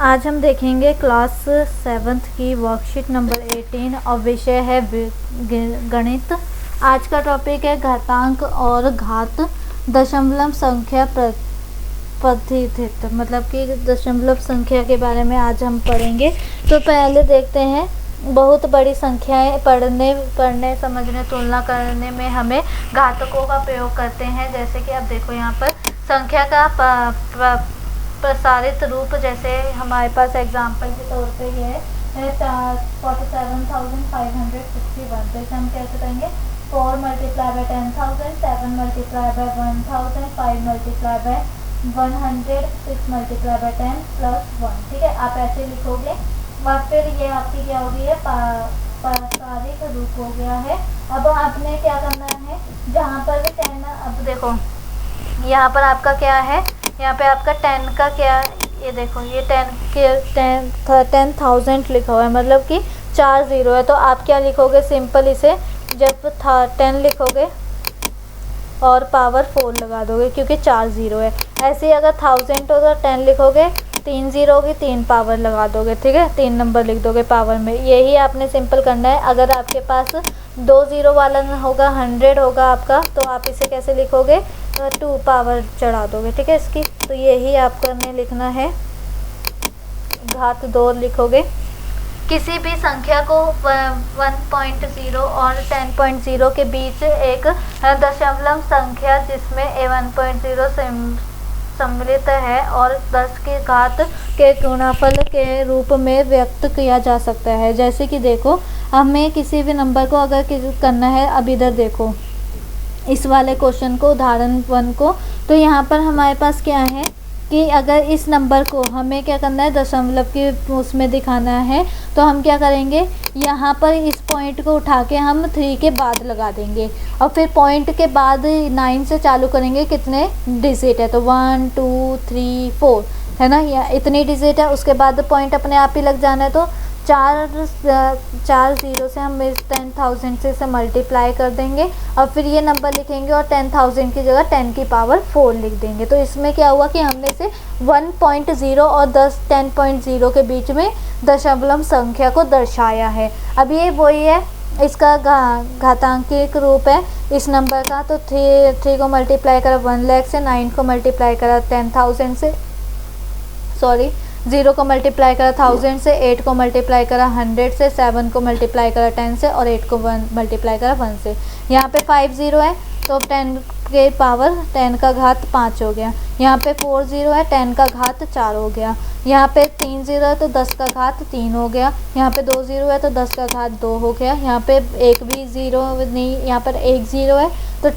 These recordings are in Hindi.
आज हम देखेंगे क्लास 7th की वर्कशीट नंबर 18 और विषय है गणित। आज का टॉपिक है घातांक और घात दशमलव संख्या प्रतिनिधित्व, मतलब कि दशमलव संख्या के बारे में आज हम पढ़ेंगे। तो पहले देखते हैं, बहुत बड़ी संख्याएं पढ़ने समझने तुलना करने में हमें घातकों का प्रयोग करते हैं। जैसे कि अब देखो यहाँ पर संख्या का प्रसारित रूप, जैसे हमारे पास एग्जाम्पल के तौर पे ये है 47,561। तो इसे हम कैसे करेंगे, 4 multiply by 10,000, 7 multiply by 1,000, 5 multiply by 100, 6 multiply by 10 plus 1। ठीक है, आप ऐसे लिखोगे और फिर ये आपकी क्या हो गई है, प्रसारित रूप हो गया है। अब आपने क्या करना है, जहाँ पर भी 10, अब देखो यहाँ पर आपका क्या है, यहाँ पे आपका 10 का क्या, ये देखो ये 10,000 लिखा हुआ है, मतलब कि 4 0 है। तो आप क्या लिखोगे, सिंपल इसे जब 10 लिखोगे और पावर 4 लगा दोगे, क्योंकि 4 0 है। ऐसे ही अगर 1000 हो तो 10 लिखोगे, 3 0 होगी, 3 पावर लगा दोगे। ठीक है, 3 नंबर लिख दोगे पावर में। यही आपने सिंपल करना है। अगर आपके पास 2 0 वाला होगा, 100 होगा आपका, तो आप इसे कैसे लिखोगे, 2 पावर चढ़ा दोगे। ठीक है इसकी, तो यही आपको ने लिखना है, घात 2 लिखोगे। किसी भी संख्या को 1.0 और 10.0 के बीच एक दशमलव संख्या जिसमें 1.0 सम्मिलित है और 10 की घात के गुणनफल के रूप में व्यक्त किया जा सकता है। जैसे कि देखो, हमें किसी भी नंबर को अगर करना है, अब इधर देखो इस वाले क्वेश्चन को, उदाहरण 1 को, तो यहाँ पर हमारे पास क्या है कि अगर इस नंबर को हमें क्या करना है, दशमलव की उसमें दिखाना है, तो हम क्या करेंगे, यहाँ पर इस पॉइंट को उठा के हम 3 के बाद लगा देंगे और फिर पॉइंट के बाद 9 से चालू करेंगे। कितने डिजिट है, तो 1 2 3 4 है ना, या इतनी डिजिट है। उसके बाद पॉइंट अपने आप ही लग जाना है। तो 4 0 से हम इस 10,000 से इसे मल्टीप्लाई कर देंगे और फिर ये नंबर लिखेंगे और 10,000 की जगह 10 की पावर 4 लिख देंगे। तो इसमें क्या हुआ कि हमने इसे 1.0 और 10.0 के बीच में दशमलव संख्या को दर्शाया है। अब ये वही है, इसका घातांकिक रूप है इस नंबर का। तो 3 को मल्टीप्लाई करा 1 लाख से, 9 को मल्टीप्लाई करा 10,000 से, 0 को मल्टीप्लाई करा 1000 से, 8 को मल्टीप्लाई करा 100 से, 7 को मल्टीप्लाई करा 10 से और 8 को मल्टीप्लाई करा 1 से। यहाँ पे 5 0 है तो 10 के पावर 10 का घात 5 हो गया। यहाँ पे 4 0 है, 10 का घात 4 हो गया। यहाँ पे 3 0 है तो 10 का घात 3 हो गया। यहाँ पे 2 0 है तो 10 का घात 2 हो गया। यहाँ पे एक भी 0 नहीं, यहाँ पर 1 0 है तो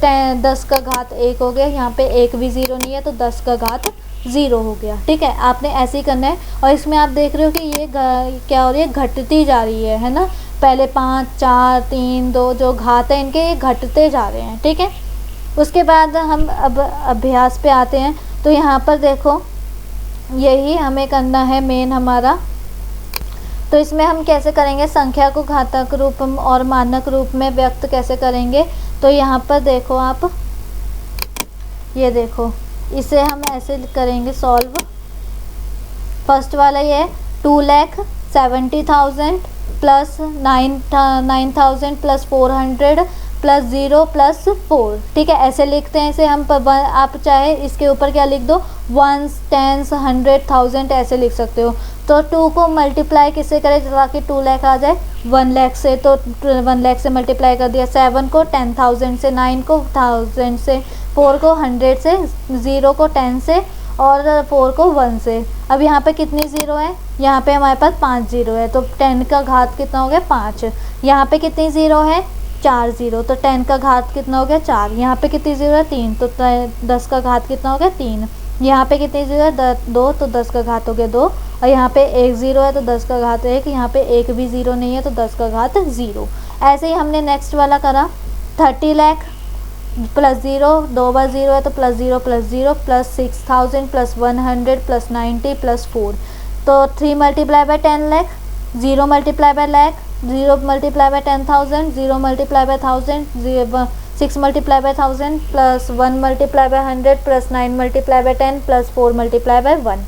10 का घात 1 हो गया। यहाँ पे एक भी 0 नहीं है तो 10 का घात 0 हो गया। ठीक है, आपने ऐसे ही करना है। और इसमें आप देख रहे हो कि ये क्या हो रही है, घटती जा रही है ना। पहले 5 4 3 2 जो घात है इनके, ये घटते जा रहे हैं। ठीक है, उसके बाद हम अब अभ्यास पे आते हैं। तो यहाँ पर देखो, यही हमें करना है मेन हमारा। तो इसमें हम कैसे करेंगे, संख्या को घातक रूप और मानक रूप में व्यक्त कैसे करेंगे। तो यहाँ पर देखो आप, ये देखो, इसे हम ऐसे करेंगे सॉल्व। फर्स्ट वाला ये है 2,70,000 प्लस 9,000 प्लस 400 प्लस 0 प्लस 4। ठीक है, ऐसे लिखते हैं इसे हम। आप चाहे इसके ऊपर क्या लिख दो, 1s 10s 100 1000 ऐसे लिख सकते हो। तो 2 को मल्टीप्लाई किससे करें ताकि 2 लाख आ जाए, 1 लाख से, तो 1 लाख से मल्टीप्लाई कर दिया। 7 को 10,000 से, 9 को 1000 से, 4 को 100 से, 0 को 10 से और 4 को 1 से। अब यहाँ पे कितनी 0 है, यहाँ पे हमारे पास 5 0 है। तो 10 का घात कितना हो गया, 5। यहाँ पे कितनी 0 है, 4 0, तो 10 का घात कितना हो गया, 4। यहाँ पे कितनी 0 है, 3, तो 10 का घात कितना हो गया, 3। यहाँ पे कितनी 0 है, 2, तो 10 का घात हो गया 2। और यहाँ पे 1 0 है तो 10 का घात 1। यहाँ पे एक भी 0 नहीं है तो 10 का घात 0। ऐसे ही हमने नेक्स्ट वाला करा, 30 लाख प्लस 0, 2 बार 0 है तो plus 0 plus 0 plus 6,000 plus 100 plus 90 plus 4। तो 3 multiply by 10 lakh, 0 multiply by lakh, 0 multiply by 10,000, 0 multiply by 1000, 6 multiply by 1000 plus 1 multiply by 100 plus 9 multiply by 10 plus 4 multiply by 1।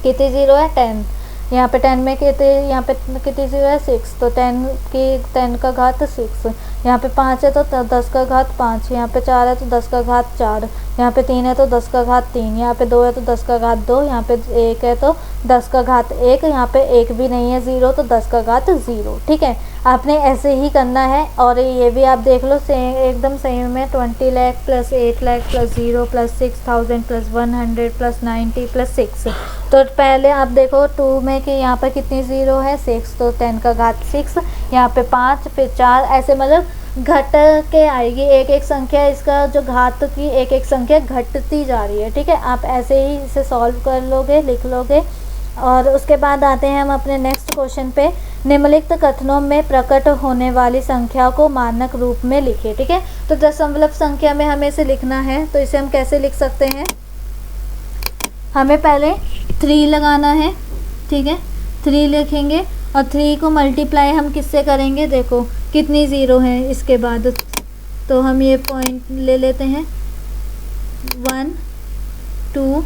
कितनी ज़ीरो है 10, यहाँ पे 10 में कितने, यहाँ पे कितनी ज़ीरो है 6, तो 10 का घात 6, यहाँ पे 5 है तो 10 का घात 5, यहाँ पे 4 है तो 10 का घात 4, यहाँ पे 3 है तो 10 का घात 3, यहाँ पे 2 है तो 10 का घात 2, यहाँ पे 1 है तो 10 का घात 1, यहाँ पे 1 भी नहीं है 0 तो 10 का घात 0। ठीक है, आपने ऐसे ही करना है। और ये भी आप देख लो सेम एकदम सेम में 20 lakh plus 8 lakh plus 0 plus 6000 plus 100 plus 90 plus 6। तो पहले आप देखो 2 में कि यहाँ पर कितनी ज़ीरो है 6, तो 10 का घात 6, यहाँ पे 5 फिर 4, ऐसे मतलब घट के आएगी एक एक संख्या, इसका जो घात की एक एक संख्या घटती जा रही है। ठीक है, आप ऐसे ही इसे सॉल्व कर लोगे, लिख लोगे। और उसके बाद आते हैं हम अपने नेक्स्ट क्वेश्चन पे। निम्नलिखित कथनों में प्रकट होने वाली संख्या को मानक रूप में लिखिए। ठीक है, तो दशमलव संख्या में हमें इसे लिखना है, तो इसे हम कैसे लिख सकते हैं, हमें पहले 3 लगाना है। ठीक है, 3 लिखेंगे और 3 को मल्टीप्लाई हम किससे करेंगे, देखो कितनी ज़ीरो है इसके बाद, तो हम ये पॉइंट ले लेते हैं 1 2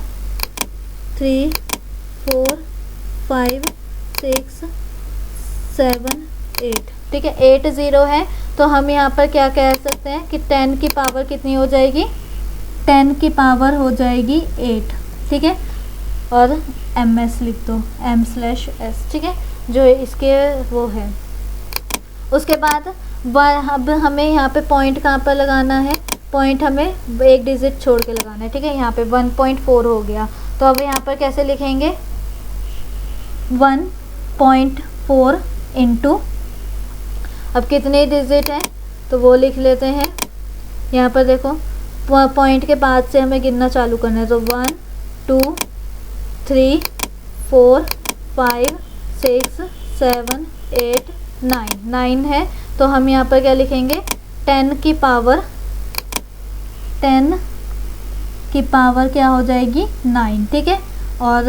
3 4 5 6 7 8। ठीक है, 8 ज़ीरो है, तो हम यहाँ पर क्या कह सकते हैं कि 10 की पावर कितनी हो जाएगी, 10 की पावर हो जाएगी 8। ठीक है, और ms लिख दो m/s। ठीक है, जो इसके वो है। उसके बाद अब हमें यहाँ पे पॉइंट कहाँ पर लगाना है, पॉइंट हमें एक डिजिट छोड़ के लगाना है। ठीक है, यहाँ पे 1.4 हो गया, तो अब यहाँ पर कैसे लिखेंगे 1.4 इंटू, अब कितने डिजिट हैं तो वो लिख लेते हैं। यहाँ पर देखो पॉइंट के बाद से हमें गिनना चालू करना है, तो 1 2 3 4 5 6 7 8 9 है, तो हम यहाँ पर क्या लिखेंगे 10 की पावर क्या हो जाएगी 9। ठीक है, और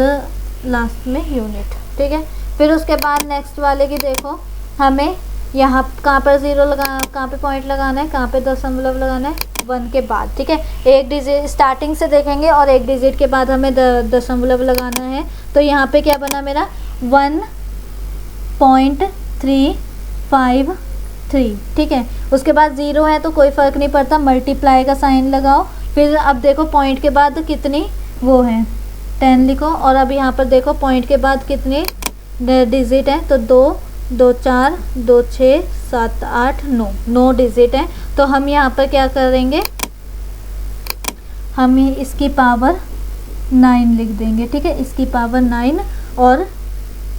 लास्ट में यूनिट। ठीक है, फिर उसके बाद नेक्स्ट वाले की देखो, हमें यहाँ कहाँ पर ज़ीरो कहाँ पे पॉइंट लगाना है, कहाँ पे दशमलव लगाना है, 1 के बाद। ठीक है, एक डिजिट स्टार्टिंग से देखेंगे और एक डिजिट के बाद हमें दशमलव लगाना है, तो यहाँ पे क्या बना मेरा 1.353। ठीक है, उसके बाद ज़ीरो है तो कोई फ़र्क नहीं पड़ता, मल्टीप्लाई का साइन लगाओ। फिर अब देखो पॉइंट के बाद कितनी वो है 10 लिखो, और अब यहाँ पर देखो पॉइंट के बाद कितने डिजिट हैं, तो 2 2 4 2 6 7 8 9 डिजिट हैं, तो हम यहाँ पर क्या करेंगे, हम इसकी पावर 9 लिख देंगे। ठीक है, इसकी पावर 9 और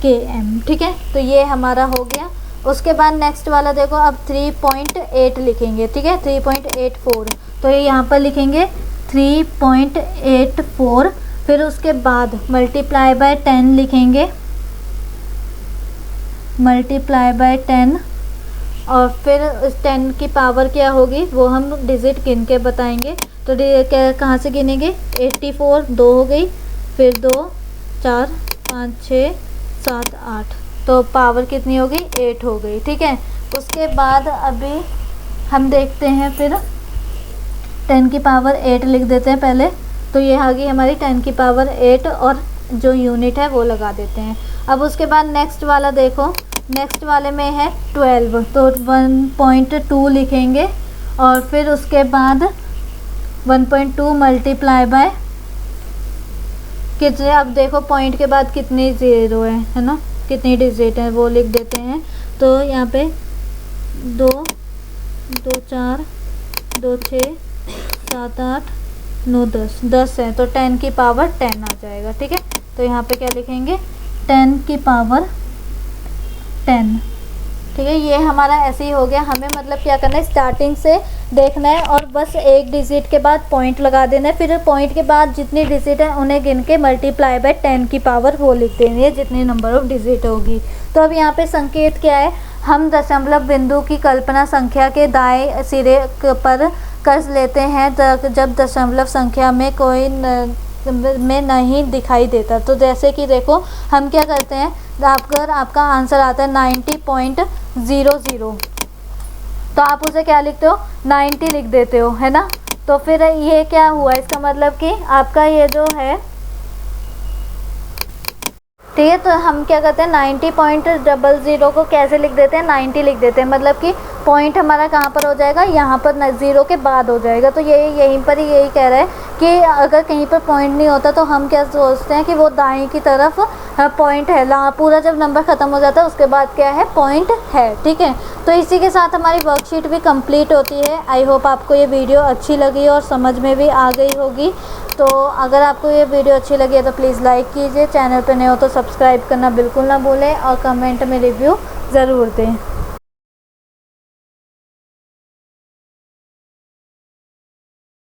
km। ठीक है, तो ये हमारा हो गया। उसके बाद नेक्स्ट वाला देखो, अब 3.8 लिखेंगे। ठीक है, 3.84, तो ये यहाँ पर लिखेंगे 3.84, फिर उसके बाद मल्टीप्लाई बाय 10 लिखेंगे, मल्टीप्लाई बाय 10, और फिर उस 10 की पावर क्या होगी वो हम डिजिट गिन के बताएंगे। तो कहाँ से गिनेंगे, 84 2 हो गई, फिर 2 4 5 6 7 8, तो पावर कितनी हो गई 8 हो गई। ठीक है, उसके बाद अभी हम देखते हैं, फिर 10 की पावर 8 लिख देते हैं पहले, तो ये आ गई हमारी 10 की पावर 8, और जो यूनिट है वो लगा देते हैं। अब उसके बाद नेक्स्ट वाला देखो, नेक्स्ट वाले में है 12, तो 1.2 लिखेंगे, और फिर उसके बाद 1.2 मल्टीप्लाई बाय कितने, अब देखो पॉइंट के बाद कितनी ज़ीरो है ना, कितनी डिजिट है वो लिख देते हैं। तो यहाँ पे 2 2 4 2 6 7 8 9 10 है, तो 10 की पावर 10 आ जाएगा। ठीक है, तो यहाँ पे क्या लिखेंगे 10 की पावर 10। ठीक है, ये हमारा ऐसे ही हो गया। हमें मतलब क्या करना है, स्टार्टिंग से देखना है और बस एक डिजिट के बाद पॉइंट लगा देना है, फिर पॉइंट के बाद जितनी डिजिट है उन्हें गिन के मल्टीप्लाई बाय 10 की पावर वो लिख देनी है, जितनी नंबर ऑफ डिजिट होगी। तो अब यहाँ पे संकेत क्या है, हम दशमलव बिंदु की कल्पना संख्या के दाएं सिरे पर कर लेते हैं जब दशमलव संख्या में कोई में नहीं दिखाई देता। तो जैसे कि देखो हम क्या करते हैं, अगर आपका आंसर आता है 90.00, तो आप उसे क्या लिखते हो 90 लिख देते हो, है ना। तो फिर ये क्या हुआ, इसका मतलब कि आपका ये जो है ठीक है। तो हम क्या करते हैं 90.00 को कैसे लिख देते हैं, 90 लिख देते हैं, मतलब कि पॉइंट हमारा कहाँ पर हो जाएगा, यहाँ पर 0 के बाद हो जाएगा। तो यहीं पर ही यही कह रहा है कि अगर कहीं पर पॉइंट नहीं होता तो हम क्या सोचते हैं कि वो दाएं की तरफ पॉइंट है, पूरा जब नंबर ख़त्म हो जाता है उसके बाद क्या है, पॉइंट है। ठीक है, तो इसी के साथ हमारी वर्कशीट भी कंप्लीट होती है। आई होप आपको ये वीडियो अच्छी लगी और समझ में भी आ गई होगी। तो अगर आपको ये वीडियो अच्छी लगी है तो प्लीज़ लाइक कीजिए, चैनल पर नए हो तो सब्सक्राइब करना बिल्कुल ना भूलें और कमेंट में रिव्यू ज़रूर दें।